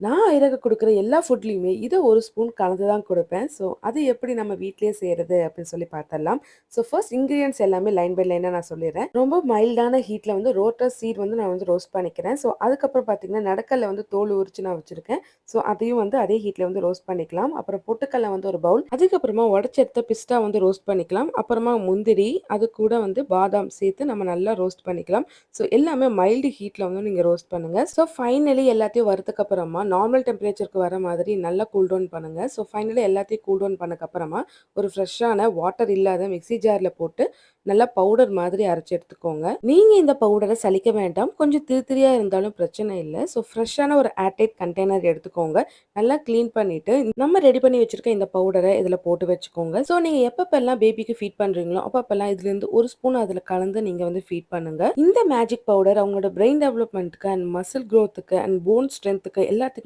நான் ஐரக குடுக்குற எல்லா ஃபுட்லயுமே இத 1 ஸ்பூன் கலந்து தான் குடுப்பேன். ஸோ, அது எப்படி நம்ம வீட்லயே செய்றது அப்படின்னு சொல்லி பார்த்தரலாம். ஸோ, ஃபர்ஸ்ட் இன்கிரீடியன்ட்ஸ் எல்லாமே லைன் பை லைனா நான் சொல்லிர்றேன். ரொம்ப மைல்டான ஹீட்ல வந்து ரோட்டர் சீட் வந்து நான் வந்து ரோஸ்ட் பண்ணிக்கிறேன். ஸோ, அதுக்கப்புறம் பார்த்தீங்கன்னா, நெடக்கல்ல வந்து தோல் உரிச்சு நான் வச்சிருக்கேன். ஸோ, அதையும் வந்து அதே ஹீட்ல வந்து ரோஸ்ட் பண்ணிக்கலாம். அப்புறம் பொட்டுக்கல்ல வந்து ஒரு பவுல். அதுக்கப்புறமா உடைச்சு எடுத்த பிஸ்தா வந்து ரோஸ்ட் பண்ணிக்கலாம். அப்புறமா முந்திரி, அது கூட வந்து பாதாம் சேர்த்து நம்ம நல்லா ரோஸ்ட் பண்ணிக்கலாம். ஸோ, எல்லாமே மைல்டு ஹீட்ல வந்து நீங்க ரோஸ்ட் பண்ணுங்க. ஸோ, ஃபைனலி எல்லாத்தையும் வறுத்ததுக்கு அப்புறமா நார்மல் டெம்பரேச்சருக்கு வர மாதிரி நல்லா கூல் டவுன் பண்ணுங்க. ஸோ, ஃபைனலி எல்லாத்தையும் கூல் டவுன் பண்ணதுக்கப்புறமா ஒரு ஃப்ரெஷ்ஷான வாட்டர் இல்லாத மிக்ஸி ஜார்ல போட்டு நல்லா பவுடர் மாதிரி அரைச்சு எடுத்துக்கோங்க. நீங்க இந்த பவுடர சலிக்க வேண்டாம். கொஞ்சம் திரியா இருந்தாலும் பிரச்சனை இல்ல. ஸோ, ஃப்ரெஷ்ஷான ஒரு ஏர்டைட் கண்டெய்னர் எடுத்துக்கோங்க. நல்லா கிளீன் பண்ணிட்டு நம்ம ரெடி பண்ணி வச்சிருக்க இந்த பவுடர இதுல போட்டு வச்சுக்கோங்க. ஸோ, நீங்க எப்பப்பெல்லாம் பேபிக்கு ஃபீட் பண்றீங்களோ, அப்பப்பெல்லாம் இதுலேருந்து 1 ஸ்பூன் அதுல கலந்து நீங்க வந்து ஃபீட் பண்ணுங்க. இந்த மேஜிக் பவுடர் அவங்களோட பிரெயின் டெவலப்மென்ட்க்கு அண்ட் மசில் குரோத்துக்கு அண்ட் போன் ஸ்ட்ரென்த்துக்கு எல்லாத்துக்குமே